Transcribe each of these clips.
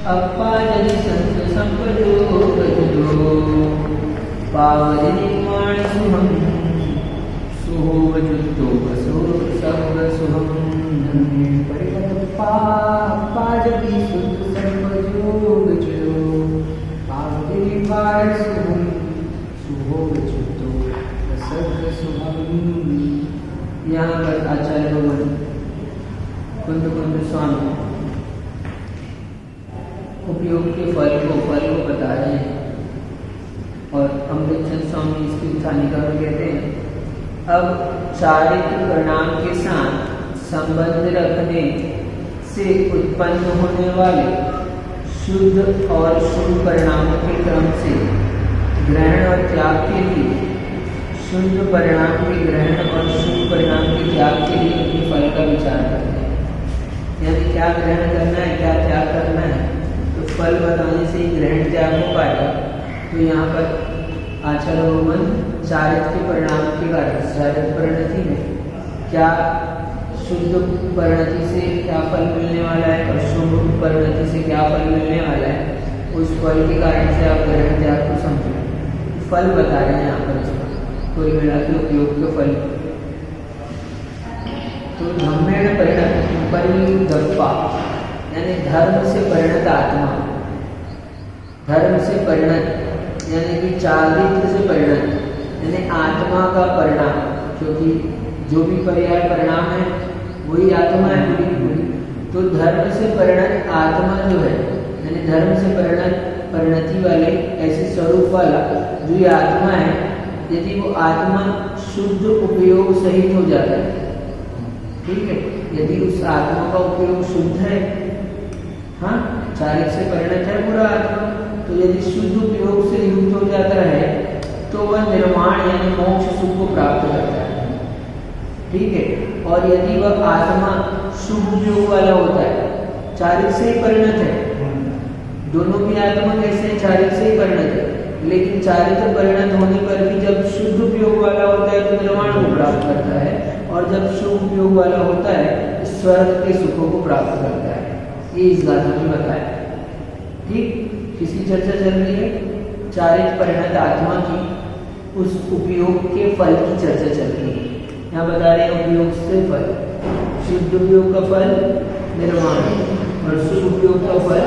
अप्पा जनि संत संपजो पावज निर्माण सुहम सुहोव जुतो बसो सब सुहम परिपप्पा जनि संत संपजो पावज निर्माण सुहम सुहोव जुतो सब सुहम। यहाँ पर आचार्य भगवान कुंद स्वामी उपयोग के फल को बता रहे हैं और अमृतचंद स्वामी इसकी उत्थानिका में कहते हैं, अब चारित्र परिणाम के साथ संबंध रखने से उत्पन्न होने वाले शुद्ध और शुभ परिणामों के क्रम से ग्रहण और त्याग के लिए शुद्ध परिणाम के ग्रहण और शुभ परिणाम के त्याग के लिए अपने फल का विचार करते हैं। यानी क्या ग्रहण करना है, क्या त्याग करना है, तो फल बताने से ही ग्रहण त्याग हो पाएगा। तो यहाँ पर आचार्य भगवान चारित्र के परिणाम के कारण चारित्र परिणति में क्या शुद्ध परिणति से क्या फल मिलने वाला है और शुभ परिणति से क्या फल मिलने वाला है, उस फल के कारण से आप ग्रहण त्याग को समझो। फल बता रहे हैं यहाँ पर इसका कोई मिला के उपयोग के फल। तो धम्मेण परिदप्पा यानी धर्म से परिणत आत्मा, धर्म से परिणत यानी कि चारित्र से परिणत यानी आत्मा का परिणाम, क्योंकि जो भी पर्याय परिणाम है वही आत्मा है पूरी की पूरी। तो धर्म से परिणत आत्मा जो है यानी धर्म से परिणति वाले ऐसे स्वरूप वाला जो ये आत्मा है, यदि वो आत्मा शुद्ध उपयोग सहित हो जाता है, ठीक है, यदि उस आत्मा का उपयोग शुद्ध है, हाँ चारित्र से परिणत है पूरा आत्मा, तो यदि शुद्ध उपयोग से युक्त हो जाता है तो वह निर्माण यानी मोक्ष सुख को प्राप्त करता है, ठीक है। और यदि वह आत्मा शुभ उपयोग वाला होता है, चारित्र से ही परिणत है, दोनों की आत्मा कैसे है, चारित्र से ही परिणत है, लेकिन चारित्र परिणत होने पर भी जब शुद्ध उपयोग वाला होता है तो निर्माण को प्राप्त करता है, और जब शुभ उपयोग वाला होता है तो स्वर्ग के सुखों को प्राप्त करता है। ये इस गाथा में बताया, ठीक। किसकी चर्चा चल रही है, चारित्र परिणत आत्मा की उस उपयोग के फल की चर्चा चल रही है। यहाँ बता रहे हैं उपयोग से फल, शुद्ध उपयोग का फल निर्माण और शुभ उपयोग का फल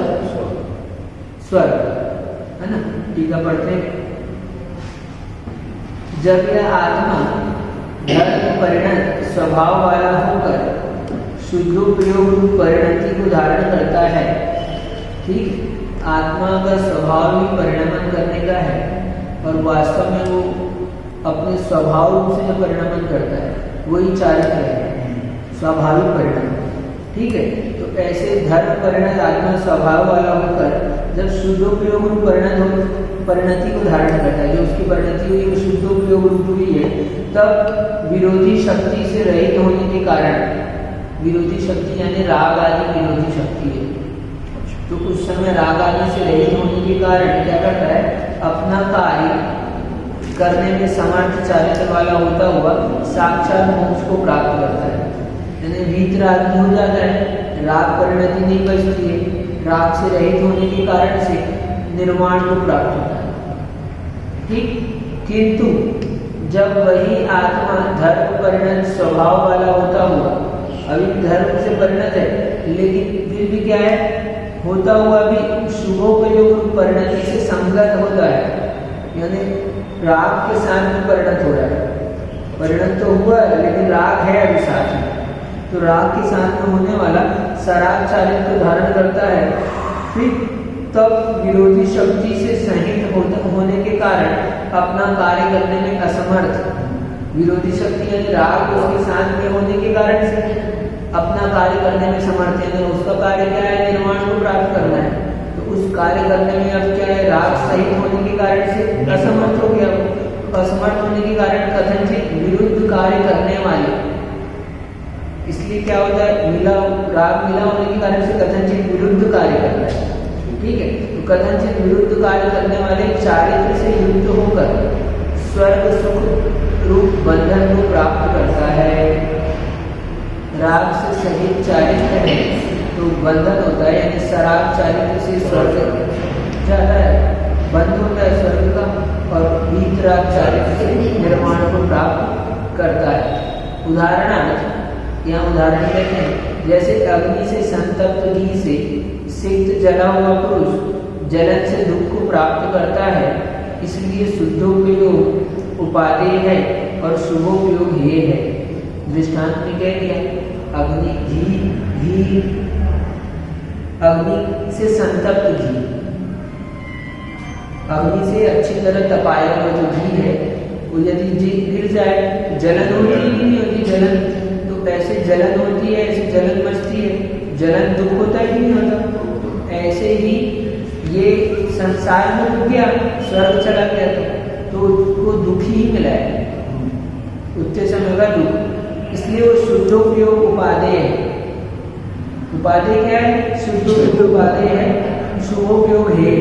स्वर्ग, है ना। टीका पढ़ते हैं, जब यह आत्मा धर्म परिणत स्वभाव वाला होकर शुद्ध उपयोग परिणति को धारण करता है, ठीक, आत्मा का स्वभाव ही परिणमन करने का है और वास्तव में वो अपने स्वभाव रूप से जो परिणमन करता है वही चारित्र है, स्वाभाविक परिणमन, ठीक है। तो ऐसे धर्म परिणत आत्मा स्वभाव वाला होकर जब शुद्धोपयोग रूप परिणति को धारण करता है, जो उसकी परिणति हुई वो शुद्धोपयोग रूप हुई है, तब विरोधी शक्ति से रहित होने के कारण, विरोधी शक्ति यानी राग आदि विरोधी शक्ति है, तो उस समय राग आदि से रहित होने के कारण क्या करता है, अपना कार्य करने में समर्थ चारित्र वाला होता हुआ साक्षात मोक्ष को प्राप्त करता है। यानी वीतरागी हो जाता है, राग परिणति नहीं बचती है, राग से रहित होने के कारण से निर्माण को प्राप्त होता है, ठीक। किंतु जब वही आत्मा धर्म परिणत स्वभाव वाला होता हुआ, अभी धर्म से परिणत है लेकिन फिर भी क्या है, होता हुआ भी शुभोपयोग परिणति से संगत होता है, यानी राग के साथ में परिणत हो रहा है, परिणत तो हुआ है लेकिन राग है अभी साथ में, तो राग के साथ में होने वाला सराग चारित्र को धारण करता है, ठीक। तब विरोधी शक्ति से सहित होने के कारण अपना कार्य करने में असमर्थ, विरोधी शक्ति यानी राग उसके साथ में होने के कारण से अपना कार्य करने में समर्थ है। उसका कार्य क्या है, निर्माण को प्राप्त करना है, तो उस कार्य करने में अब क्या है, राग सहित होने के कारण से असमर्थ हो गया। असमर्थ होने के कारण कथनचित विरुद्ध कार्य करने वाले, इसलिए क्या होता है, राग मिला होने के कारण से कथनचित विरुद्ध कार्य करता है, ठीक है। तो कथनचित विरुद्ध कार्य करने वाले चारित्र से युक्त होकर स्वर्ग सुख रूप बंधन को प्राप्त करता है। राग से सहित चारित्र है तो बंधन होता है, यानी शराब चारित्र से स्वर्ग जाता है, बंध होता है स्वर्ग का, और वीतराग चारित्र से निर्माण को प्राप्त करता है। उदाहरणार्थ यहाँ उदाहरण देते हैं, जैसे अग्नि से संतप्त घी से सिक्त जला हुआ पुरुष जलन से दुख को प्राप्त करता है, इसलिए शुद्धोपयोग उपादेय है और शुभोपयोग हेय है। दृष्टांत में कह दिया, अग्नि घी अग्नि से संतप्त घी, अग्नि से अच्छी तरह तपाया हुआ जो घी है वो यदि गिर जाए तो जलन होती है कि नहीं होती? जलन तो ऐसे जलन होती है, ऐसे जलन मचती है, जलन दुख होता है कि नहीं होता? ऐसे ही ये संसार में डूब गया, स्वर्ग चला गया तो उसको दुख ही मिला है, उतने समय का दुख, इसलिए वो शुद्धोपयोग उपादेय है। उपादेय क्या है? शुद्धोपयोग उपादेय है, शुभोपयोग है।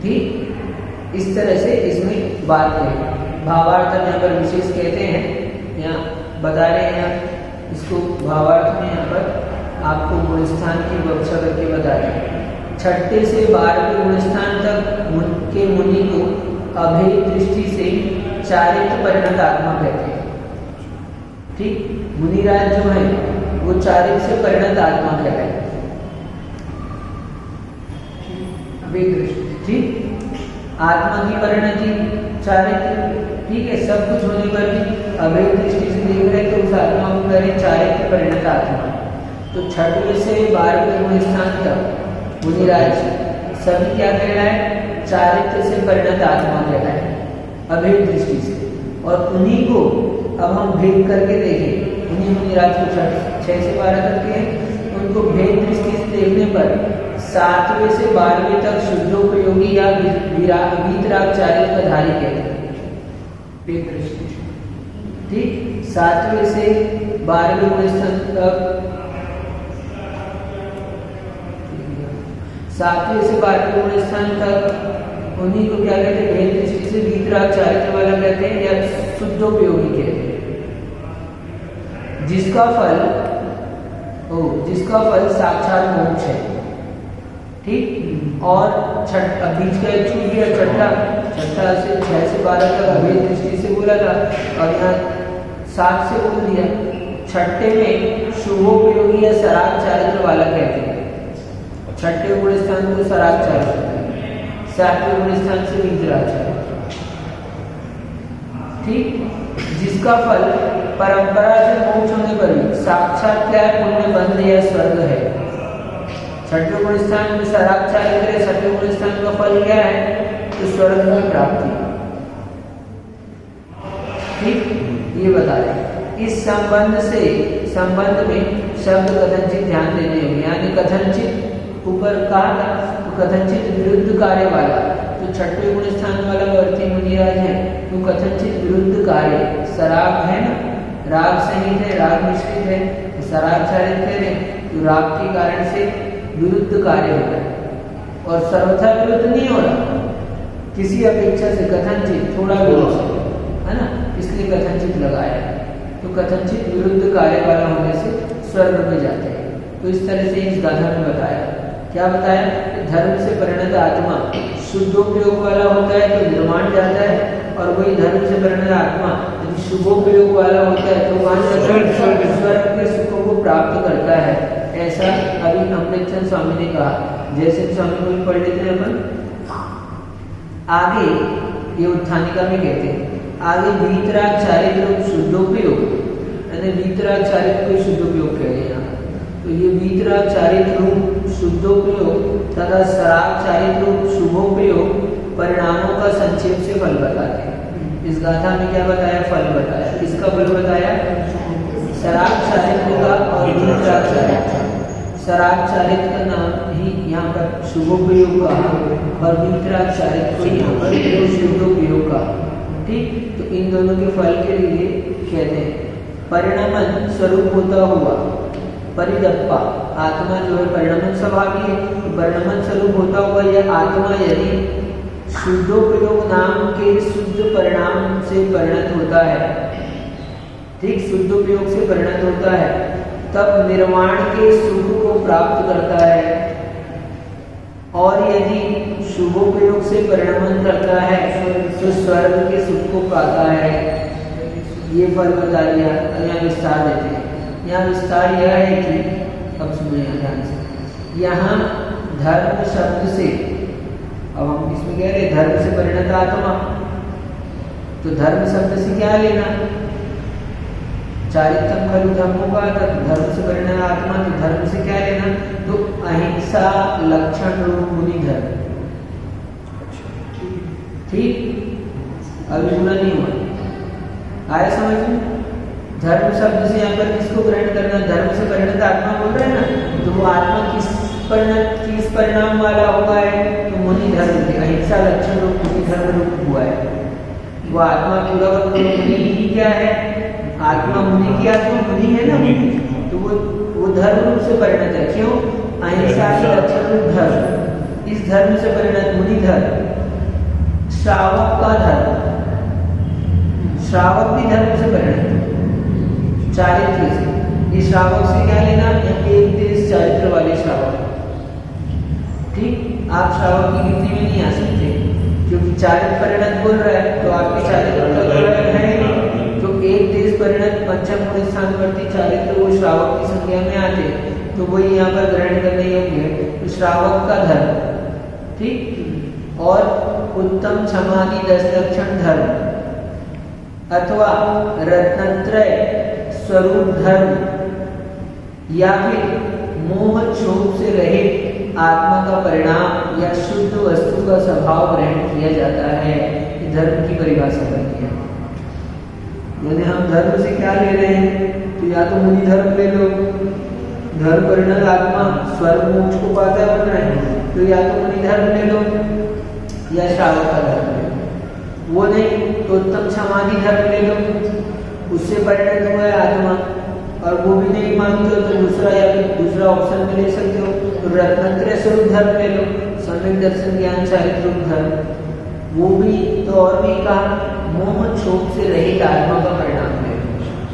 ठीक, इस तरह से इसमें बात है। भावार्थ यहाँ पर विशेष कहते हैं, यहाँ बता रहे हैं इसको भावार्थ में यहाँ पर आपको गुणस्थान की विवक्षा करके बता रहे हैं। 6ठे से 12वें गुणस्थान तक के मुनि को अभेद दृष्टि से चारित्र परिणत आत्मा कहते हैं। ठीक, मुनिराज जो है वो चारित्र से परिणत आत्मा कहते हैं। अभेद दृष्टि, ठीक, आत्मा की परिणति चारित्र, ठीक है, सब कुछ होने पर भी अभेद दृष्टि से देख रहे तो उस आत्मा को करें चारित्र परिणत आत्मा। तो 6वें से 12वें गुणस्थान तक मुनिराज सभी क्या कह रहा है? चारित्र से परिणत आत्मा कह रहा है अभेद दृष्टि से। और उन्हीं को अब हम भेद करके देखें, उन्हीं मुनिराज को 6 से 12 तक के, उनको भेद दृष्टि से देखने पर 7वें से 12वें तक शुद्धोपयोगी या वीतराग चारित्र धारी कहते हैं। भेद दृष्टि, ठीक, 7वें से 12वें गुणस्थान तक, 7वें से 12वें गुणस्थान तक उन्हीं को क्या कहते हैं? भेद दृष्टि से वीतराग चारित्र वाला कहते हैं या शुद्धोपयोगी कहते हैं। जिसका फल साक्षात मोक्ष है, ठीक, और बीच का एक छूट गया, छठा से 6 से 12 तक अभेद दृष्टि से बोला था, और यहाँ 7 से बोल दिया। 6ठे में शुभोपयोगी या शराब चारित्र वाला कहते हैं। 6ठे गुणस्थान को शराब चारित्र, 7वें गुणस्थान से वीतराग चारित्र, ठीक। जिसका फल परंपरा से मोक्ष होने पर भी साक्षात क्या है? पुण्य बंध या स्वर्ग है। 6ठे गुणस्थान में शराब चारित्र है, 7वें गुणस्थान का फल क्या है? तो स्वर्ग की प्राप्ति, ठीक, ये बता रहे। इस संबंध में शब्द कथनचित ध्यान देने होंगे, यानी कथनचित ऊपर कहा था तो कथनचित विरुद्ध कार्य वाला, तो 6ठे गुणस्थान वाला वर्ती मुनिराज है तो कथनचित विरुद्ध कार्य, शराब है ना, राग सहित है, राग मिश्रित है, तो शराब चारित्र है, तो राग के कारण से विरुद्ध कार्य हो रहा है, और सर्वथा विरुद्ध नहीं हो रहा, किसी अपेक्षा से कथनचित थोड़ा विरुद्ध है ना, इसलिए कथनचित लगाया है। तो कथनचित विरुद्ध कार्य वाला होने से स्वर्ग में जाते हैं। तो इस तरह से इस गाथा में बताया, क्या बताया? धर्म से परिणत आत्मा शुद्धोपयोग वाला होता है तो निर्माण जाता है, और वही धर्म से परिणत आत्मा यदि शुभोपयोग वाला होता है तो वहां स्वर्ग के सुखों को प्राप्त करता है। ऐसा अभी अमृतचंद स्वामी ने कहा। जैसे स्वामी को पढ़ लेते हैं अपन आगे, ये उत्थानिका में कहते हैं आगे वीतराग चारित्र शुद्धोपयोग, यानी वीतराग चारित्र को शुद्धोपयोग कह रहे हैं। तो ये वीतराग चारित्र शुद्धोपयोग तथा शराब चारित्र शुभोपयोग परिणामों का संक्षेप से फल बताते हैं। इस गाथा में क्या बताया? फल बताया। किसका फल बताया? शराब चारित्र का और वीतराग चारित्र। शराब चारित्र का नाम ही यहाँ पर शुभोपयोग का और वीतराग चारित्र को यहाँ पर शुद्धोपयोग का, ठीक। तो इन दोनों के फल के लिए कहते हैं परिणमन स्वरूप होता हुआ परिदप्पा, आत्मा जो है परिणमन स्वभावी है, परिणमन स्वरूप होता हुआ यह आत्मा यदि शुद्धोपयोग नाम के शुद्ध परिणाम से परिणत होता है, ठीक, शुद्धोपयोग से परिणत होता है तब निर्वाण के सुख को प्राप्त करता है, और यदि शुभोपयोग से परिणमन करता है तो स्वर्ग के सुख को पाता है। ये फल बता दिया। यहाँ विस्तार देते हैं। यहाँ विस्तार यह है कि अब सुनिए ध्यान से, यहाँ धर्म शब्द से, अब हम इसमें कह रहे धर्म से परिणत आत्मा, तो धर्म शब्द से क्या लेना? चारित्रम खलु धर्मों का, धर्म से परिणत आत्मा, तो धर्म से क्या लेना? तो अहिंसा लक्षण रूप मुनि धर्म। ठीक, अभी पूरा नहीं हुआ, आया समझ में? धर्म शब्द से यहाँ पर किसको ग्रहण करना? धर्म से परिणत आत्मा बोल रहे हैं ना, तो वो आत्मा किस परिणाम वाला हुआ है? तो मुनि धर्म के, अहिंसा लक्षण रूप मुनि धर्म रूप हुआ है। वो आत्मा पूरा मुनि ही क्या है? आत्मा मुनि की आत्मा मुनि है ना, तो वो धर्म रूप से परिणत है। क्यों? अहिंसा लक्षण रूप धर्म, इस धर्म से परिणत मुनि धर्म। श्रावक का धर्म, श्रावक भी धर्म से परिणत, चारित्र से। इस श्रावक से क्या लेना? एक देश चारित्र वाले श्रावक। ठीक, आप श्रावक की गिनती में नहीं आ सकते क्योंकि चारित्र परिणत बोल रहा है, तो आपके चारित्र है। तो एक देश परिणत पंचम गुण स्थानवर्ती चारित्र वो श्रावक की संख्या में आते, तो वही यहाँ पर ग्रहण करने योग्य है। तो श्रावक का धर्म, ठीक, और उत्तम क्षमादि 10 लक्षण धर्म अथवा रत्नत्रय स्वरूप धर्म, या फिर मोह क्षोभ से रहित आत्मा का परिणाम या शुद्ध वस्तु का स्वभाव ग्रहण किया जाता है। धर्म की परिभाषा करती है। यदि हम धर्म से क्या ले रहे हैं, तो या तो मुनि धर्म ले लो, धर्म परिणत आत्मा स्वर्ग मोक्ष को पाता बन रहे हैं, तो या तो मुनि धर्म ले लो या श्रावक का धर्म ले लो। वो नहीं तो उत्तम समाधि धर्म ले लो, उससे परिणत हुआ है आत्मा, और वो भी नहीं मानते हो तो दूसरा या फिर दूसरा ऑप्शन भी ले सकते हो। तो रत्नत्रय स्वरूप धर्म ले लो, सम्यक दर्शन ज्ञान चारित्र रूप धर्म। वो भी तो और भी कहा, मोह क्षोभ से रहित आत्मा का परिणाम ले लो,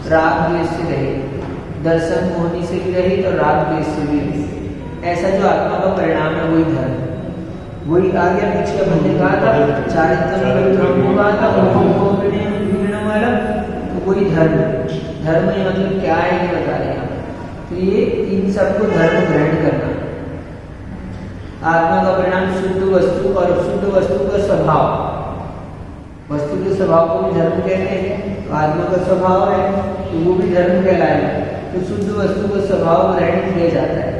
राग द्वेष से रहित, दर्शन मोहनी से भी रहित और राग द्वेष से भी रहित। ऐसा जो आत्मा का परिणाम है वही धर्म। वही आगे पीछे अपन ने कहा था, चारित्र वाला, तो वही धर्म। धर्म ये मतलब क्या है ये बता रहे हैं। तो ये इन सबको धर्म ग्रहण करना। आत्मा का परिणाम शुद्ध वस्तु और शुद्ध वस्तु का स्वभाव, वस्तु के स्वभाव को भी धर्म कहते हैं। तो आत्मा का स्वभाव है तो वो भी धर्म कहलाएगा। तो शुद्ध वस्तु का स्वभाव ग्रहण किया जाता है।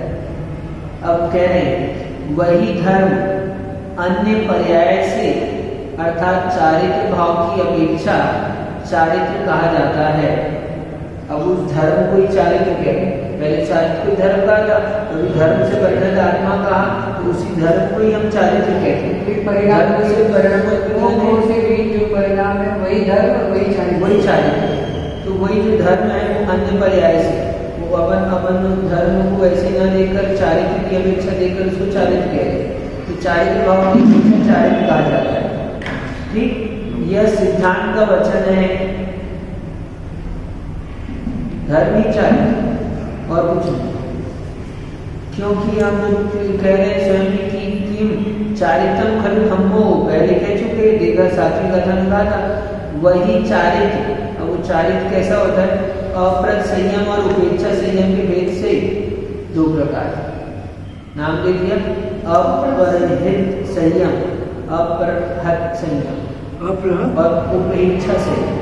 अब कह रहे हैं वही धर्म अन्य पर्याय से अर्थात चारित्र भाव की अपेक्षा चारित्र कहा जाता है। अब उस धर्म को ही चारित्र कहते हैं। पहले चारित्र को धर्म कहा था, अभी धर्म से परिणत आत्मा कहा, तो उसी धर्म को ही हम चारित्र कहते हैं। फिर परिणाम से परिणाम से जो परिणाम है वही धर्म और वही चारित्र। तो वही जो धर्म है वो अन्य पर्याय से, वो अपन धर्म को ऐसे न देकर चारित्र की अपेक्षा देकर उसको चारित्र कहते हैं। तो चारित्र भाव की अपेक्षा चारित्र कहा जाता है। ठीक, यह सिद्धांत का वचन है। धर्म ही चारित्र और कुछ नहीं, क्योंकि हम कह रहे हैं स्वयं की किम चारित्रम खलु धम्मो, पहले कह चुके, देखा सात्विक कथा में कहा था वही चारित्र। अब वो चारित्र कैसा होता है? अप्रत संयम और उपेक्षा संयम के भेद से दो प्रकार नाम दे दिया। अपरिहित संयम, अपरहत संयम, और उपेक्षा संयम।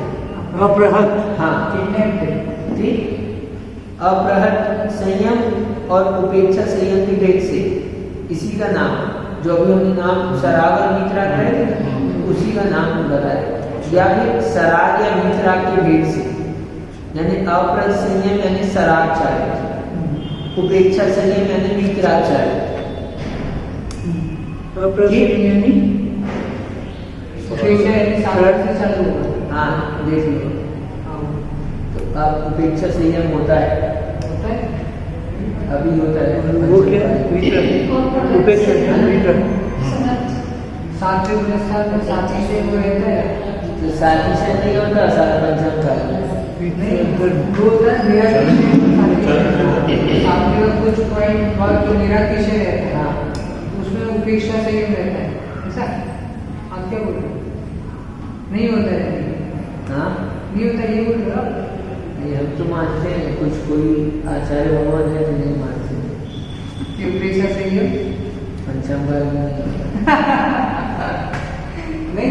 अपरहत, हाँ ठीक, अपरहत संयम और उपेक्षा संयम के भेद से, इसी का नाम जो अभी हमने नाम सराग और वीतराग है उसी का नाम बताया। या फिर सराग या वीतराग के भेद से, यानी अपरहत संयम यानी सराग चारित्र, उपेक्षा संयम यानी वीतराग चारित्र। हाँ देख लो, तो आप उपेक्षा संयम होता है अभी होता है। वो क्या उपेक्षा सात्विक से वो रहता है, तो सात्विक से नहीं होता, सारा पंचम का नहीं वो होता है निरातिशय। आपके पास कुछ पॉइंट और जो निरातिशय रहता है हाँ उसमें उपेक्षा संयम रहता है, ऐसा आप क्या बोल रहे हो? नहीं होता है, हाँ नहीं होता, ये बोल रहे हो आप? ये हम तो मानते हैं, कुछ कोई आचार्य भगवान है तो नहीं मानते ये उपेक्षा संयम पंचमबार में नहीं,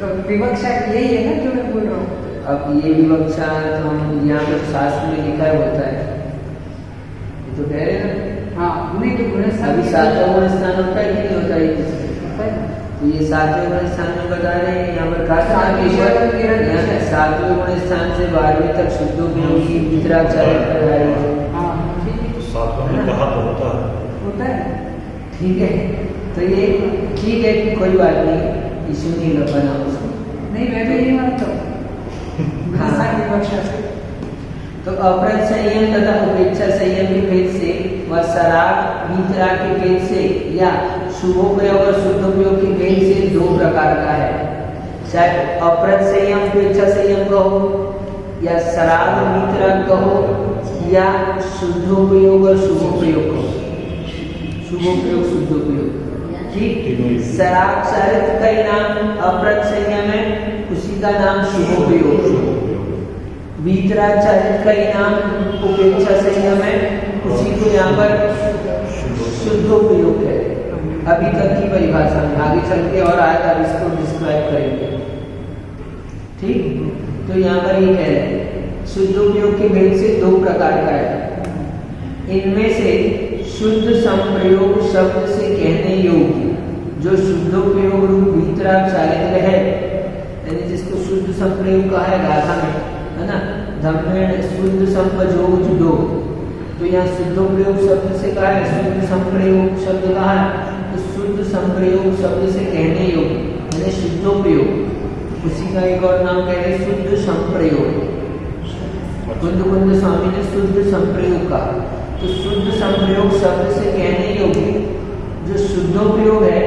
तो विवक्षा यही है ना जो मैं बोल रहा हूँ। अब ये विवक्षा तो हम यहाँ पर शास्त्र में लिखा होता है, ये तो कह रहे हैं ना। हाँ नहीं तो गुण अभी सातवां गुण स्थान होता है कि नहीं होता है किसी होता है। तो ये सातवें गुण स्थान में बता रहे हैं, यहाँ पर खास सातवें सातवें गुण स्थान से 12वीं तक शुद्धोपयोगी मित्राचार्य प्रदाय। हाँ ठीक है, तो सातवां में कहा तो होता है। होता है। ठीक है, तो ये ठीक है, कोई बात नहीं, इश्यू नहीं बना उसको। नहीं मैं भी नहीं मानता हूँ हाँ। विवक्षा से। तो अपराध संयम तथा उपेक्षा संयम के भेद से व शराब वितराग के भेद से या शुभोपयोग और शुद्धोपयोग के भेद से 2 प्रकार का है। चाहे अपराध संयम उपेक्षा संयम कहो या शराब वितराग कहो या शुद्धोपयोग और शुभोपयोग कहो, शुभोपयोग शुद्धोपयोग। ठीक, शराब चारित्र का ही नाम अपराध संयम है, उसी का नाम शुभोपयोग। वीतराचार्य का ही नाम उपेक्षा संयम है, उसी को यहाँ पर शुद्धोपयोग है। अभी तक की परिभाषा में आगे चल के और आएगा, इसको डिस्क्राइब करेंगे। ठीक, तो यहाँ पर ये कह रहे हैं शुद्धोपयोग के भेद से 2 प्रकार का है। इनमें से शुद्ध संप्रयोग शब्द से कहने योग्य जो शुद्धोपयोग रूप वीतराचार्य है, यानी जिसको शुद्ध संप्रयोग कहा है गाथा में, है ना, धम्मेण शुद्ध संप्रयोग जुडो, तो यहाँ शुद्धोपयोग शब्द से कहा है, शुद्ध संप्रयोग शब्द कहा है, तो शुद्ध संप्रयोग शब्द से कहने योग्य यानी शुद्धोपयोग, उसी का एक और नाम कह रहे शुद्ध संप्रयोग। कुंद कुंद स्वामी ने शुद्ध संप्रयोग कहा, तो शुद्ध संप्रयोग शब्द से कहने योग्य जो शुद्धोपयोग है,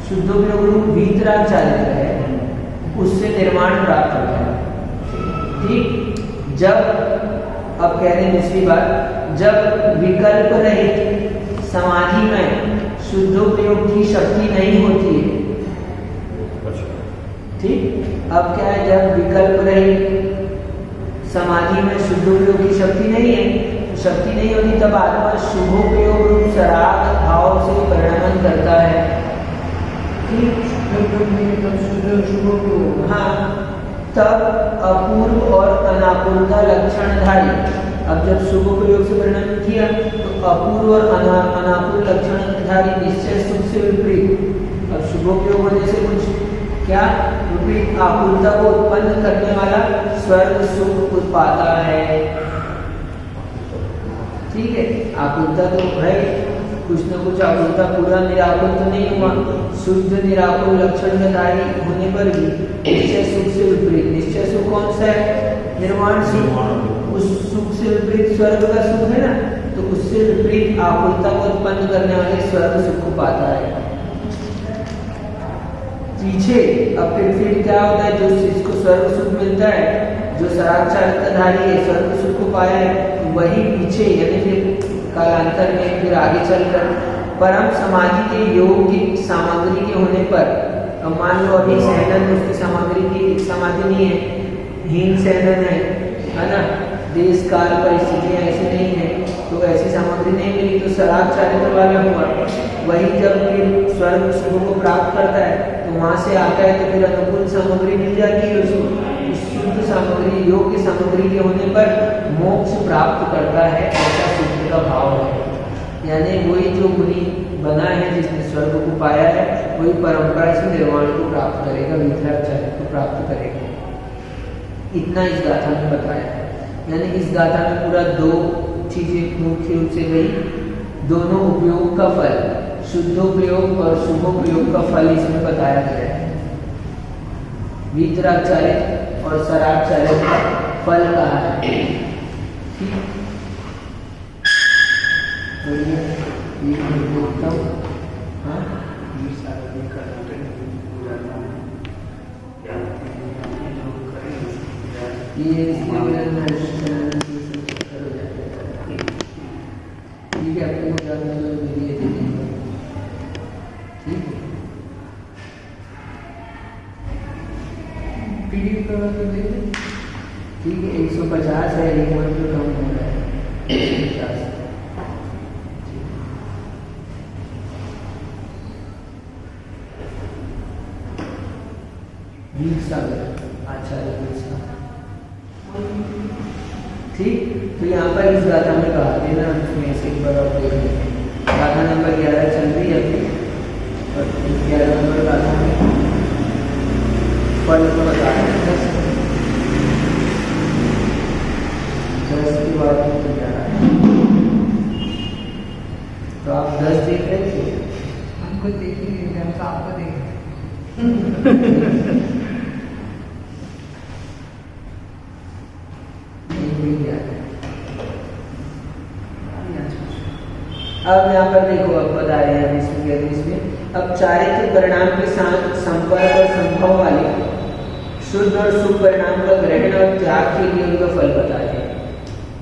शुद्धोपयोग रूप वीतराचार्य है, उससे निर्माण प्राप्त होता है। ठीक, जब अब कह रहे हैं दूसरी बात, जब विकल्प रहित समाधि में शुद्धोपयोग की शक्ति नहीं होती है। ठीक, अब क्या है, जब विकल्प रहित समाधि में शुद्धोपयोग की शक्ति नहीं है, शक्ति नहीं होती, तब आत्मा शुभोपयोग रूप सराग भाव से परिणमन करता है। ठीक, हाँ, तब अपूर्व और अनापूर्वता लक्षणधारी, अब जब शुभोपयोग से परिणमन किया तो अपूर्व और अनापूर्व लक्षणधारी निश्चय सुख से विपरीत, अब शुभोपयोग होने से कुछ क्या विपरीत आपूर्वता को उत्पन्न करने वाला स्वर्ग सुख उत्पाता है। ठीक है, आकुलता तो है, कुछ न कुछ आकुलता, पूरा निराकुल तो नहीं हुआ, शुद्ध निराकुल लक्षणधारी होने पर भी निश्चय सुख से विपरीत, निश्चय सुख कौन सा है, निर्वाण सुख, उस सुख से विपरीत स्वर्ग का सुख है ना, तो उससे विपरीत आकुलता को उत्पन्न करने वाले स्वर्ग सुख को पाता है। पीछे अब फिर क्या होता है, जो जिसको स्वर्ग सुख मिलता है, जो शराबचारिताधारी है, स्वर्ग सुख को पाया है, वही पीछे यानी फिर कालांतर में फिर आगे चलकर परम समाधि के योग की सामग्री के होने पर, अब मान लो अभी सहनन उसकी सामग्री की समाधि नहीं है, हीन सहनन है ना, देश काल परिस्थितियाँ ऐसी नहीं है, तो ऐसी सामग्री नहीं मिली, तो शराब चारित्र वाला हुआ, वही जब फिर स्वर्ग सुख को प्राप्त करता है तो वहाँ से आता है तो फिर अनुकूल सामग्री मिल जाती है उसको, शुद्ध सामग्री योग्य सामग्री के होने पर मोक्ष प्राप्त करता है, ऐसा शुद्ध का भाव है। यानी वही जो मुनि बना है, जिसने स्वर्ग को पाया है, वही परंपरा से निर्वाण को प्राप्त करेगा, विद्याचार्य को प्राप्त करेगा। इतना इस गाथा में बताया है। यानी इस गाथा में पूरा 2 चीजें मुख्य रूप से गई, दोनों उपयोग का फल, शुद्धोपयोग और शुभोपयोग का फल इसमें बताया गया है। वीतराचार्य और शराबचार्य का फल कहा है। ये इसके बिना हो जाएगा। ठीक है, आपको जानना तो मिलिए देखेंगे। ठीक है, पीडीएफ का तो दे दे। ठीक है, 150 है, एक मंथ जो कम हो रहा है 150। आचार्य ठीक। तो यहाँ पर इस गाथा में कहा देना, उसमें से एक बार और देख लें। गाथा नंबर 11 चल रही है अभी, और 11 नंबर गाथा में फल को बता रहे हैं 10 के बाद तो 11 है। तो आप 10 देख रहे थे, हमको देख ही नहीं, हम तो आपको देख रहे। अब यहाँ पर देखो, अब बता रहे हैं इसमें अब चारित्र परिणाम के साथ संपर्क और संभव वाले शुद्ध और शुभ परिणाम का ग्रहण और त्याग के लिए उनका फल बता रहे हैं।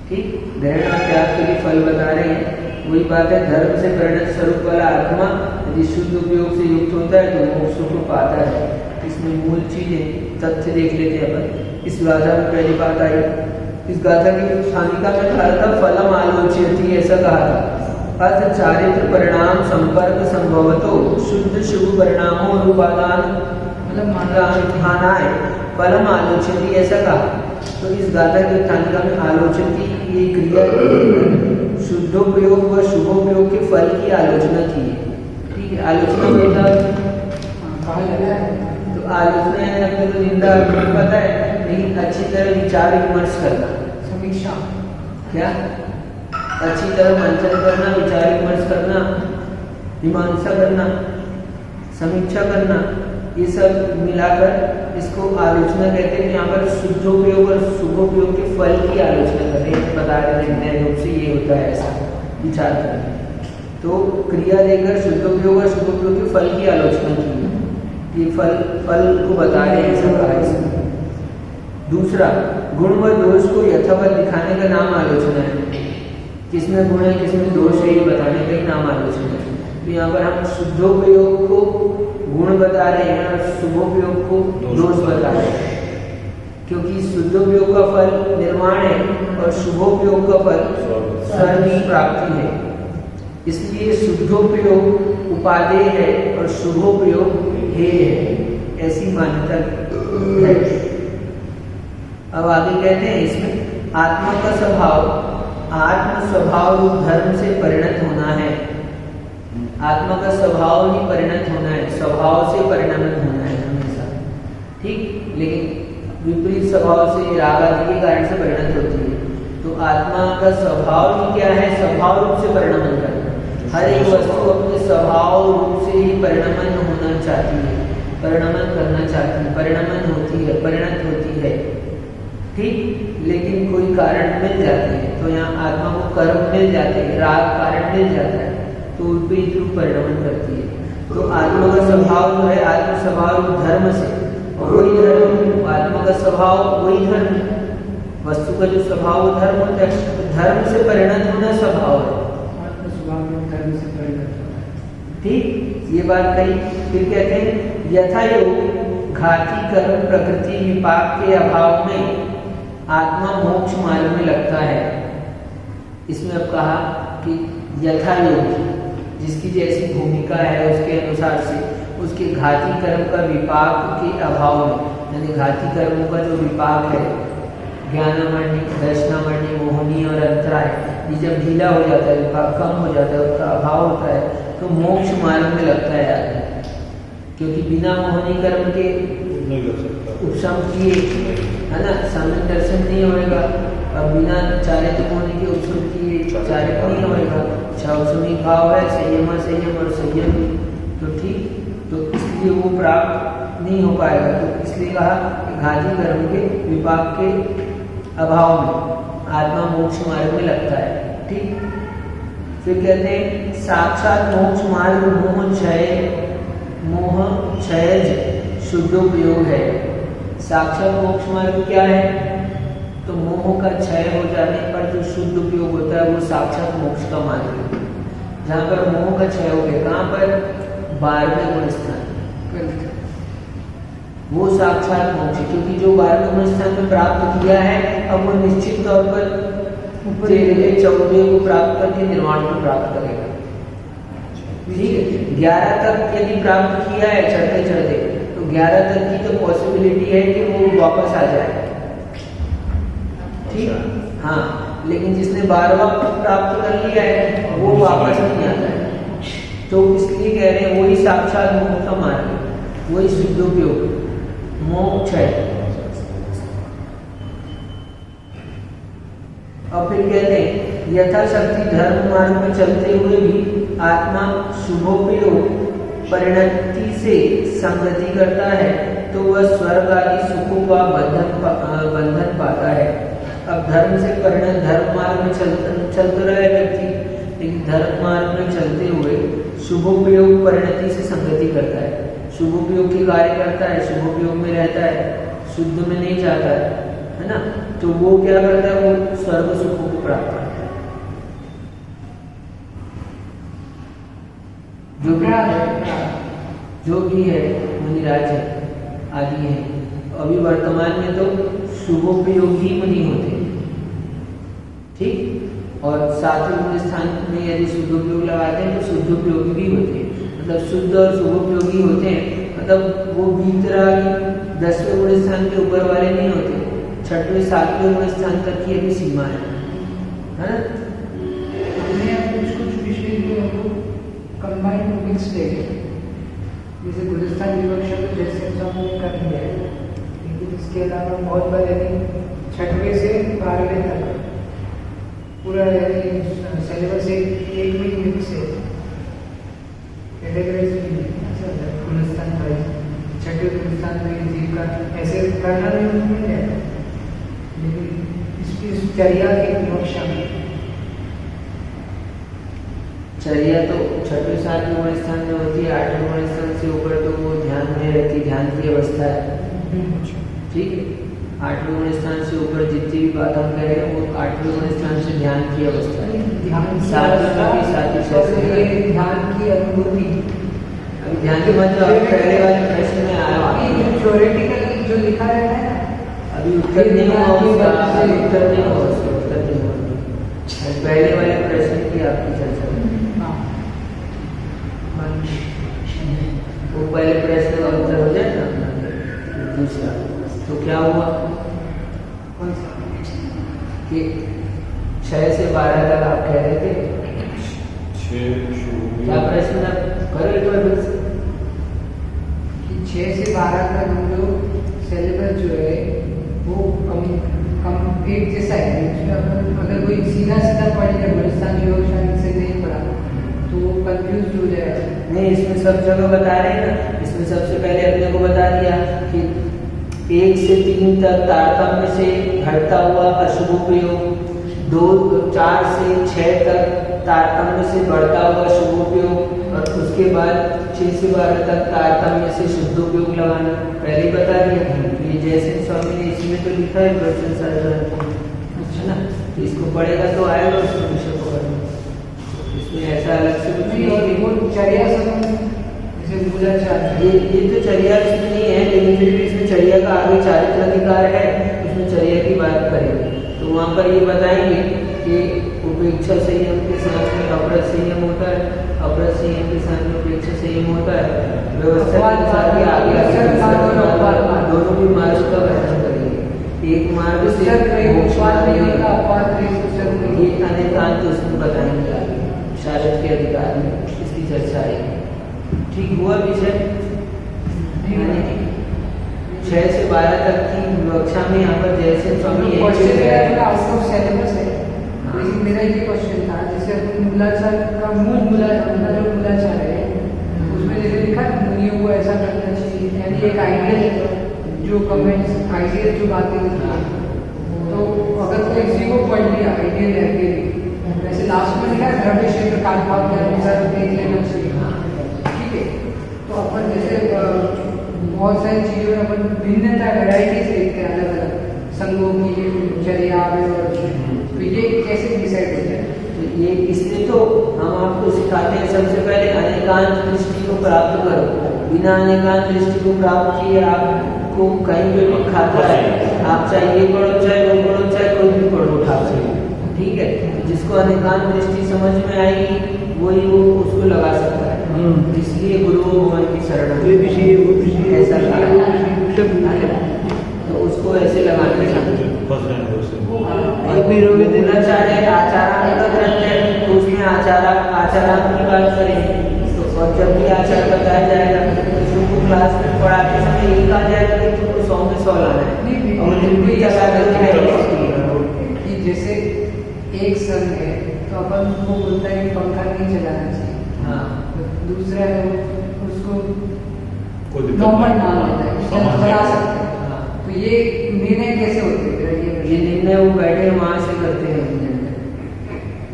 ठीक, ग्रहण और त्याग के लिए फल बता रहे हैं। वही बात है, धर्म से परिणत स्वरूप वाला आत्मा यदि शुद्ध उपयोग से युक्त होता है तो मोक्ष को पाता है। इसमें मूल चीजें तथ्य देख लेते हैं अपन। इस गाथा में पहली बात आई, इस गाथा की स्थानिका में कहा था फलम आलोच्यति, ऐसा कहा था। अर्थ चारित्र परिणाम संपर्क संभवतो शुद्ध शुभ परिणामों और उपादान मतलब माना है फलम आलोच्यति, ऐसा कहा। तो इस गाथा की स्थानिका में आलोच्यति ये क्रिया शुद्धोपयोग व शुभोपयोग के फल की आलोचना की है। ठीक है, आलोचना मतलब कहा जा रहा है तो आलोचना है अपने को निंदा पता है, लेकिन अच्छी तरह विचार विमर्श करना, समीक्षा, क्या अच्छी तरह मंथन करना, विचार विमर्श करना, मीमांसा करना, समीक्षा करना, ये सब मिलाकर इसको आलोचना कहते हैं। यहाँ पर शुद्धोपयोग और शुभोपयोग के फल की आलोचना कर रहे हैं, बता रहे हैं निर्णय रूप से ये होता है, ऐसा विचार करना। तो क्रिया देकर शुद्धोपयोग और शुभोपयोग के फल की आलोचना की है। ये फल को बता रहे हैं, ऐसा कहा इसमें। दूसरा, गुण व दोष को यथावत दिखाने का नाम आलोचना है। किसमें गुण है किसमें दोष है ये बताने का ही नाम आलोचना है। तो यहाँ पर हम शुद्धोपयोग को गुण बता रहे हैं और शुभोपयोग को दोष बता रहे हैं, क्योंकि शुद्धोपयोग का फल निर्माण है और शुभोपयोग का फल स्वर्ग की प्राप्ति है। इसलिए शुद्धोपयोग उपादेय है और शुभोपयोग हेय है, ऐसी मान्यता है। अब आगे कहते हैं इसमें आत्मा का स्वभाव आत्म स्वभाव रूप धर्म से परिणत होना है। आत्मा का स्वभाव ही परिणत होना है, स्वभाव से परिणमित होना है हमेशा। ठीक, लेकिन विपरीत स्वभाव से राग आदि के कारण से परिणत होती है। तो आत्मा का स्वभाव ही क्या है? स्वभाव रूप से परिणमन करना। हर एक वस्तु अपने स्वभाव रूप से ही परिणमन होना चाहती है, परिणमन करना चाहती है, परिणमन होती है, परिणत होती है। ठीक, लेकिन कोई कारण मिल जाते हैं, तो यहाँ आत्मा को कर्म मिल जाते हैं, राग कारण मिल जाता है, तो विपरीत रूप परिणमन करती है। तो आत्मा का स्वभाव जो है आत्म स्वभाव धर्म से, और वही धर्म आत्मा का स्वभाव वही धर्म, वस्तु का जो स्वभाव धर्म होता है, तो धर्म से परिणत होना स्वभाव है। आत्म स्वभाव धर्म से परिणत होना है। ठीक, ये बात कही। फिर कहते हैं यथा योग घाती कर्म प्रकृति विपाक के अभाव में आत्मा मोक्ष मार्ग में लगता है। इसमें अब कहा कि यथा योग, जिसकी जैसी भूमिका है उसके अनुसार से उसके घाती कर्म का विपाक के अभाव में, यानी घाती कर्मों का जो विपाक है, ज्ञानामणि, दर्शनामणि, मोहनी और अंतराय, ये जब ढीला हो जाता है, विपाक कम हो जाता है, उसका अभाव होता है, तो मोक्ष मार्ग में लगता है आदमी। क्योंकि बिना मोहनी कर्म के नहीं कर सकता, उपशम किए, है ना, सामने दर्शन नहीं होएगा। अब बिना चारित्र होने के उपशम किए चारित्र नहीं होएगा। उसमें भाव है संयम और संयम, तो ठीक, तो इसलिए वो प्राप्त नहीं हो पाएगा। तो इसलिए कहा कि घाती कर्म के विपाक के अभाव में आत्मा मोक्ष मार्ग में लगता है। ठीक, फिर कहते हैं साक्षात मोक्ष मार्ग मोह क्षयज शुद्धोपयोग है। साक्षात मोक्ष मार्ग क्या है? तो मोह का क्षय हो जाने पर जो शुद्ध उपयोग होता है वो साक्षात मोक्ष का मार्ग है। जहाँ पर मोह का क्षय हो गया, कहाँ पर 12वें गुण स्थान, वो साक्षात मोक्ष, क्योंकि जो 12वें गुण स्थान में प्राप्त किया है अब वो निश्चित तौर पर 13वें 14वें को प्राप्त करके निर्वाण को प्राप्त करेगा। ठीक है, 11 तक यदि प्राप्त किया है चढ़ते चढ़ते तो 11 तक की तो पॉसिबिलिटी है कि वो वापस आ जाए। ठीक, हाँ, लेकिन जिसने 12वां प्राप्त कर लिया है वो वापस नहीं आता है। तो इसलिए कह रहे हैं वही साक्षात मोक्ष का मार्ग है, वही शुद्धोपयोग मोक्ष है। और फिर कहते हैं यथाशक्ति धर्म मार्ग में चलते हुए भी आत्मा शुभोपयोग परिणति से संगति करता है तो वह स्वर्ग आदि सुखों का बंधन पाता है। अब धर्म से परिणत धर्म मार्ग में चलते रहे व्यक्ति, लेकिन धर्म मार्ग में चलते हुए शुभोपयोग परिणति से संगति करता है, शुभोपयोग के कार्य करता है, शुभोपयोग में रहता है, शुद्ध में नहीं जाता है ना, तो वो क्या करता है, वो स्वर्ग सुखों को प्राप्त करता है। जो भी है मुनिराज है आदि है, अभी वर्तमान में तो शुभोपयोगी मुनि होते हैं। ठीक, और 7वें गुण स्थान में यदि शुद्धोपयोग लगाते हैं तो शुद्धोपयोगी भी होते हैं, मतलब शुद्ध और शुभोपयोगी होते हैं, मतलब वो बीतरागी 10वें गुण स्थान के ऊपर वाले नहीं होते, 6वें 7वें गुण स्थान तक की अभी सीमा है ना। हमने कुछ विषय जो हमको कंबाइंड मिक्स देखे, जैसे गुलिस्तान विवक्षा तो जैसे हमने कर दिया है, लेकिन इसके अलावा बहुत बार यदि 6वें से 12वें तक पूरा यदि सिलेबस एक में मिक्स है, कैटेगराइज गुलिस्तान वाइज 6वें गुलिस्तान में जीव का ऐसे करना नहीं मिल जाएगा, लेकिन इसकी चर्या की विवक्षा में चर्या तो 6वें 7वें गुण स्थान में होती है, 8वें गुण स्थान से ऊपर तो वो ध्यान में रहती, ध्यान की अवस्था है। ठीक है, 8वें गुण स्थान से ऊपर जितनी भी बात हम कह रहे हैं वो 8वें गुण स्थान से ध्यान की अवस्था है। ध्यान की अनुभूति, अभी ध्यान की मतलब पहले वाले प्रश्न में आया, थ्योरेटिकल जो लिखा रहता है अभी उत्तर नहीं हुआ उसका, उत्तर नहीं हुआ उसका, उत्तर नहीं हुआ, पहले वाले प्रश्न की आपकी चर्चा में वो पहले प्रश्न का उत्तर हो जाए ना, दूसरा तो क्या हुआ कि 6 से 12 तक आप कह रहे थे, क्या प्रश्न करो एक बार फिर कि 6 से 12 तक हम लोग सिलेबस जो है वो कम एक जैसा है, अगर कोई सीधा पढ़ेगा गुलिस्तान योग शायद से नहीं पढ़ा तो वो कंफ्यूज हो जाएगा। नहीं, इसमें सब जगह बता रहे हैं ना, इसमें सबसे पहले अपने को बता दिया कि 1 से 3 तक तारतम्य से घटता हुआ अशुभोपयोग, 4 से 6 तक तारतम्य से बढ़ता हुआ शुभोपयोग, और उसके बाद 6 से 12 तक तारतम्य से शुद्धोपयोग लगाना, पहले बता दिया। ये जैसे स्वामी ने इसमें तो लिखा है दर्शन साधन, अच्छा ना, तो इसको पढ़ेगा तो आएगा उसको विषय पकड़ना, इसमें ऐसा अलग से कुछ नहीं है। वो चर्या जैसे ये तो चर्या इसमें नहीं है, लेकिन फिर भी इसमें चर्या का आगे चारित्र अधिकार है, उसमें चर्या की बात करेंगे तो वहाँ पर ये बताएंगे कि उपेक्षा संयम के साथ में अपराध संयम होता है, अपराध संयम के साथ में उपेक्षा संयम होता है, व्यवस्था के साथ ही आगे दोनों भी मार्ग का वर्णन करेंगे। एक मार्ग से ये अनेकांत उसमें बताएंगे, शारद के अधिकार में इसकी चर्चा आएगी। ठीक हुआ विषय 6 से 12 तक की विवक्षा में यहाँ पर जैसे स्वामी सिलेबस है, लेकिन मेरा ये क्वेश्चन था, जैसे मूलाचार का जो मूलाचार है उसमें जैसे लिखा मुनियों को ऐसा करना चाहिए, यानी एक आइडियल जो कमेंट्स आइडियल जो बातें लिखी है, तो अगर कोई किसी को पढ़ लिया आइडियल है, वैसे लास्ट में लिखा द्रव्य क्षेत्र काल भाव के अनुसार देख लेना चाहिए। ठीक है, तो अपन जैसे बहुत सारी चीज़ों में अपन भिन्नता वैराइटीज देखते हैं, अलग अलग संघों की ब्रह्मचर्य तो ये कैसे डिसाइड होता है? तो ये इसलिए तो हम आपको सिखाते हैं सबसे पहले अनेकांत दृष्टि को प्राप्त करो। बिना अनेकांत दृष्टि को प्राप्त किए आपको कहीं पे भी खाता है, आप चाहे ये पढ़ो चाहे वो पढ़ो चाहे कोई भी पढ़ो उठा सकते, ठीक है। जिसको अनेकांत दृष्टि समझ में आएगी वही वो उसको लगा सकता है। इसलिए गुरु भगवान की शरण ऐसा कहा, तो उसको ऐसे लगाने का द्रोणाचार्य आचारांक ग्रंथ है, तो उसमें आचारांक की बात करेंगे। तो और जब भी आचार बताया जाएगा तो तुमको क्लास में पढ़ाते समय एक आ जाएगा कि तुमको 100 में 100 लाना है, और तुम भी चला कि जैसे एक सन है तो अपन को बोलता है कि पंखा नहीं चलाना चाहिए, हाँ, दूसरा है उसको कोई दिक्कत नॉर्मल नहीं। नाम होता है, उसको समझ चला गया। सकते हैं। हाँ। तो ये निर्णय कैसे होते हैं? ये निर्णय वो बैठे वहाँ से करते हैं निर्णय,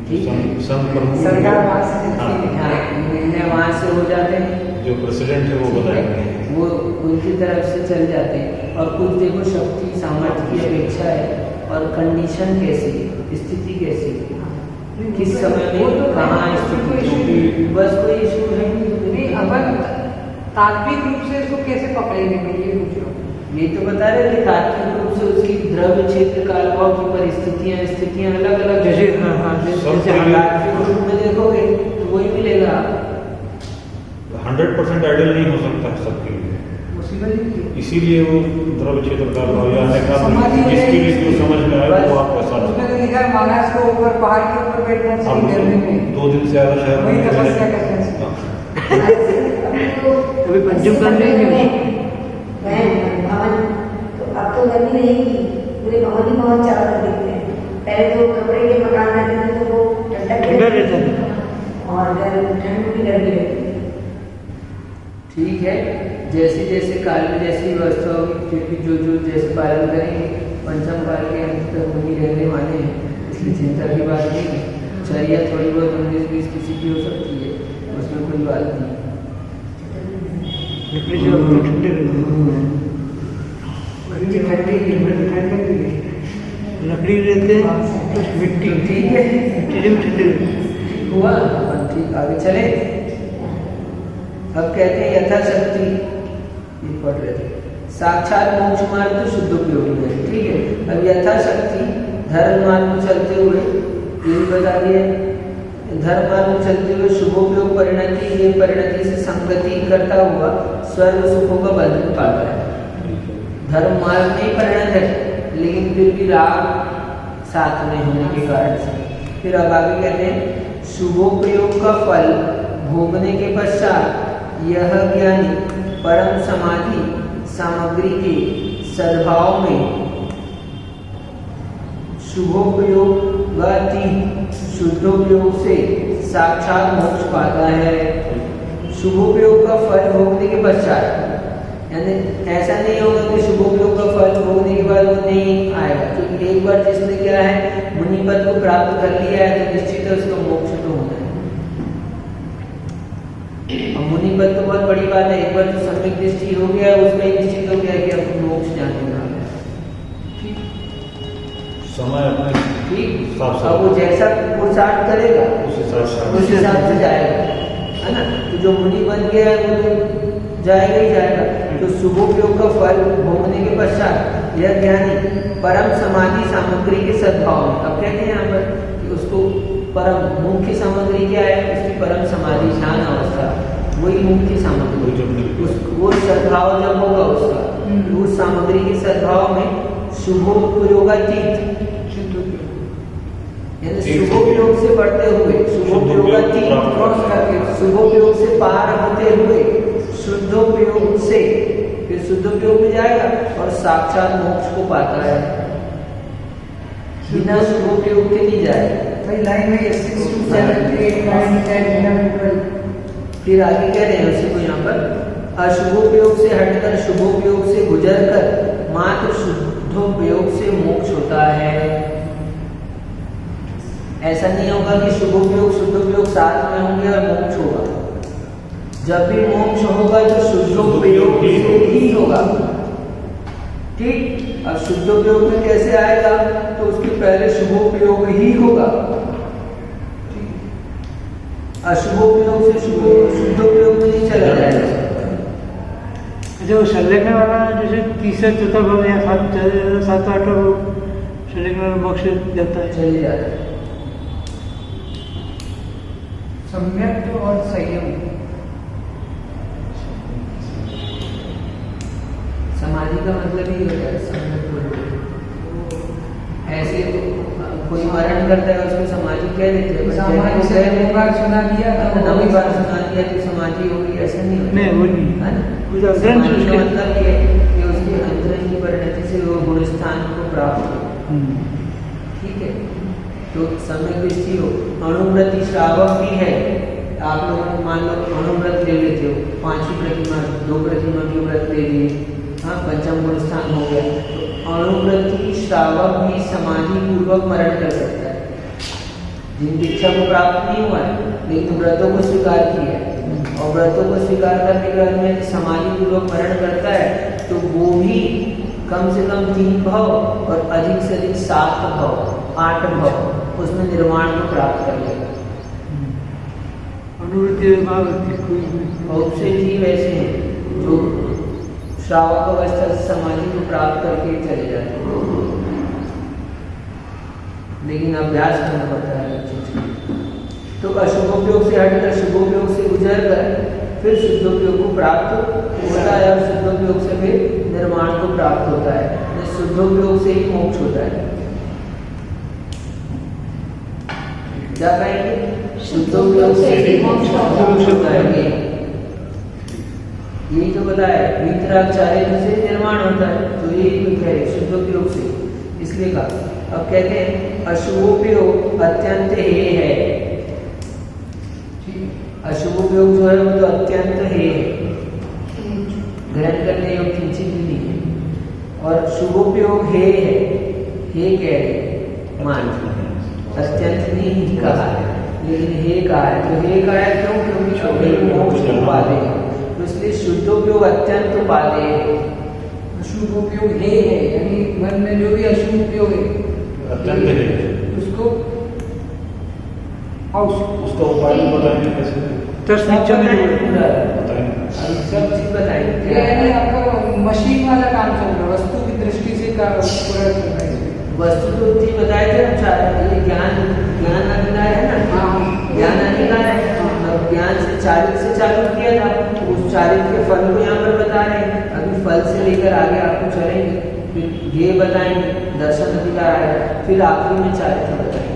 ठीक है। संघ प्रमुख सरकार वहाँ से हाँ, हाँ, निर्णय वहाँ से हो जाते हैं, जो प्रेसिडेंट है वो बताएंगे। वो उनकी तरफ से चल जाते हैं। और कुछ देखो शक्ति सामर्थ्य की अपेक्षा है, और कंडीशन कैसी, स्थिति कैसी, किस समय में कहाँ स्थिति, बस कोई इशू है नहीं। अपन तात्विक रूप से इसको कैसे पकड़ेंगे, मैं ये पूछ रहा हूँ। ये तो बता रहे कि तात्विक रूप से उसकी द्रव्य क्षेत्र काल भाव की स्थितियां अलग अलग, जैसे तात्विक रूप में देखोगे तो वही मिलेगा। 100% आइडियल नहीं हो सकता है सबके लिए, मुसीबत इसीलिए वो द्रव्य क्षेत्र का भाव या समाधि अनेक जिसके लिए जो समझ में आए वो आपका साथ। उसमें तो लिखा है महाराज को ऊपर पहाड़ के ऊपर बैठना अब चाहिए गर्मी में, 2 दिन से ज्यादा शहर वही में तपस्या रहने- करना चाहिए। अभी पंचम कर रहे हैं भवन, तो अब तो गर्मी रहेगी, पूरे भवन ही बहुत चारों तरफ दिखते हैं। पहले तो कपड़े के मकान रहते थे तो वो ठंडक ठंडा रहता था। और ठंड की गर्मी रहती है। ठीक है, जैसे जैसे काल में जैसी व्यवस्था होगी फिर भी जो जो जैसे पालन करेंगे, पंचम काल के अंत तक वही रहने वाले हैं, इसलिए चिंता की बात नहीं है। चर्या थोड़ी बहुत 19-20 किसी की हो सकती है, उसमें कोई बात नहीं। लकड़ी से और ठंडे लकड़ी रहते हैं तो मिट्टी ठीक है, मिट्टी से भी ठंडे रहते हुआ अपन, ठीक, आगे चले। अब कहते हैं यथाशक्ति, ये पढ़ रहे थे, साक्षात मोक्ष मार्ग तो शुद्ध उपयोगी है, ठीक है। अब यथाशक्ति धर्म मार्ग में चलते हुए ये भी बता दिया, धर्म मार्ग में चलते हुए शुभोपयोग परिणति, ये परिणति से संगति करता हुआ स्वर्ग सुखों का बंधन पाता है। धर्म मार्ग में परिणत है, लेकिन फिर भी राग साथ में होने के कारण से। फिर अब आगे कहते हैं शुभोपयोग का फल भोगने के पश्चात यह ज्ञानी परम समाधि सामग्री के सद्भाव में शुभोपयोग व शुद्धोपयोग से साक्षात मोक्ष पाता है। शुभोपयोग का फल भोगने के पश्चात, यानी ऐसा नहीं होगा कि शुभोपयोग का फल भोगने के बाद वो नहीं आएगा, क्योंकि एक बार जिसने क्या है मुनि पद को प्राप्त कर लिया है तो निश्चित है उसका मोक्ष तो होना है। अब मुनि पद तो बहुत बड़ी बात है, एक बार जो सम्यक दृष्टि हो गया उसका ही निश्चित हो गया कि अब मोक्ष जाने वाला है। समय अपने ठीक, साफ अब वो जैसा पुरुषार्थ करेगा उस हिसाब उस से हिसाब से जाएगा, है ना। तो जो मुनि बन गया है वो तो जाएगा ही जाएगा। तो शुभोपयोग का फल भोगने के पश्चात यह ज्ञानी परम समाधि सामग्री के सद्भाव में, अब कहते हैं यहाँ पर कि उसको परम मुख्य सामग्री क्या है, उसकी परम समाधि ध्यान अवस्था, वही मुख्य सामग्री, वो सद्भाव जब होगा उसका, तो उस सामग्री के सद्भाव में शुभोपयोगातीत, यानी शुभोपयोग से बढ़ते हुए शुभोपयोग से पार होते हुए शुद्धोपयोग से फिर शुद्धोपयोग में जाएगा और साक्षात मोक्ष को पाता है, बिना शुभोपयोग के नहीं जाएगा। भाई लाइन में 6 to 7 8 9 10 11 12 फिर आगे कह रहे हैं उसी को यहाँ पर, अशुभोपयोग से हटकर शुभोपयोग से गुजरकर मात्र शुद्धोपयोग से मोक्ष होता है। ऐसा नहीं होगा कि शुभोपयोग शुद्धोपयोग साथ में होंगे और मोक्ष होगा। जब भी मोक्ष होगा तो शुद्धोपयोग से ही होगा, ठीक। अब शुद्धोपयोग में कैसे आएगा, तो उसके पहले शुभोपयोग ही होगा। अशुभोपयोग से शुद्धोपयोग में नहीं चला जाएगा। जो संलेखन वाला जैसे तीसरा चौथा भाव या सात आठवां भाव संलेखन वाला बॉक्स जाता है। चले जाता है। सम्यक और संयम। समाधि का मतलब ही होता है सम्यक। ऐसे कोई मरण करता है उसको समाधि कह देते हैं। सामान्य से एक बार सुना दिया तो नवी बार सुना दिया तो समाधि होगी, ऐसा नहीं होता। नहीं, वो नहीं। है ना? उसका समाधि का उसके- मतलब ये है कि उसके अंतरंग की परिणति से वो गुण स्थान को प्राप्त हो। ठीक है, तो सम्यक दृष्टि हो। अनुव्रति श्रावक भी है। आप लोग मान लो अनुव्रत ले लेते हो, 5 प्रतिमा 2 प्रतिमा की व्रत ले लिए, हाँ, पंचम गुण स्थान हो गया। तो अनुव्रति श्रावक भी समाधि पूर्वक मरण कर सकता है, जिनकी इच्छा को प्राप्त नहीं हुआ है लेकिन व्रतों को स्वीकार किया है। और व्रतों को स्वीकार करने के बाद में समाधि पूर्वक मरण करता है तो वो भी कम से कम 3 भव और अधिक से अधिक 7 भव 8 भव उसमें निर्माण को प्राप्त कर लेगा। अनुवृत्ति भाव कोई बहुत से जीव ऐसे हैं जो श्रावक अवस्था से समाधि को प्राप्त करके चले जाते हैं, लेकिन अभ्यास करना पड़ता है हर चीज का। तो अशुभोपयोग से हटकर शुभोपयोग से गुजर कर फिर शुद्धोपयोग को प्राप्त होता है और शुद्धोपयोग से फिर निर्माण को प्राप्त होता है। शुद्धोपयोग से ही मोक्ष होता है। क्या कहेंगे? शुद्धोपयोग से ही मोक्ष होता है। यही तो बताया, वीतरागचार्य से निर्माण होता है, तो यही है शुद्धोपयोग से। इसलिए कहा। अब कहते हैं अशुभोपयोग अत्यंत हे है। अशुभोपयोग जो है वो तो अत्यंत हे है, ग्रहण करने योग्य किंचित भी नहीं है। और शुभोपयोग हे है, हे कह रहे मान अत्यंत नहीं कहा है, लेकिन हे कहा है। तो हे कहा है क्यों? क्योंकि छोटे मोक्ष को पाले हैं, तो इसलिए शुद्धोपयोग अत्यंत पाले है। अशुभ उपयोग हे है, यानी मन में जो भी अशुभ उपयोग है अत्यंत है। उसको और उसका उपाय भी बताएंगे कैसे? दस नीचे में बताएंगे। सब चीज बताएंगे। यानी आपका मशीन वाला काम चल रहा है, वस्तु की दृष्टि से का पूरा चल रहा है। वस्तु तो उतनी बताए थे हम चार, ये ज्ञान अधिकार है ना। हाँ। ज्ञान अधिकार है, अब ज्ञान से चारित्र से चालू किया था, उस चारित्र के फल को यहाँ पर बता रहे हैं। अभी फल से लेकर आगे आपको चलेंगे, फिर ये बताएंगे, दर्शन अधिकार आएगा, फिर आखिरी में चारित्र बताएंगे।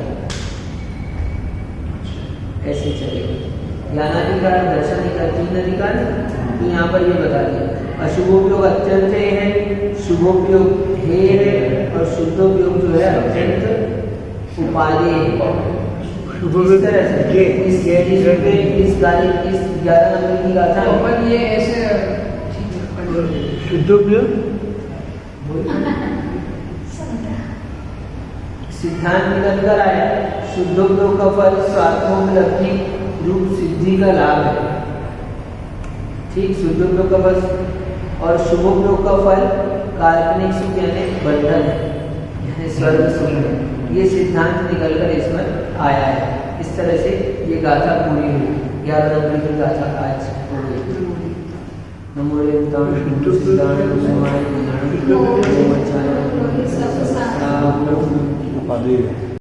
ऐसे चलेगा। ज्ञानाधिकार, दर्शन अधिकार, 3 अधिकार है। तो यहाँ पर ये बता दिया अशुभोपयोग अत्यंत है, शुभोपयोग हे है, और शुद्धोपयोग जो है अत्यंत उपादेय है। इस तरह से इस 11 नंबर की गाथा तो अपन ये ऐसे शुद्धोपयोग सिद्धांत निकल कर आया। शुद्धोपयोग का फल स्वात्मोपलब्धि रूप सिद्धि का लाभ है। ठीक, शुद्धोपयोग का फल और शुभोपयोग का फल काल्पनिक सुख यानी बंधन है, यानी स्वर्ग सुख है। ये सिद्धांत निकल कर इसमें आया है। इस तरह से ये गाथा पूरी हुई। 11 नंबर की गाथा आज हो गई। नमो उपाधि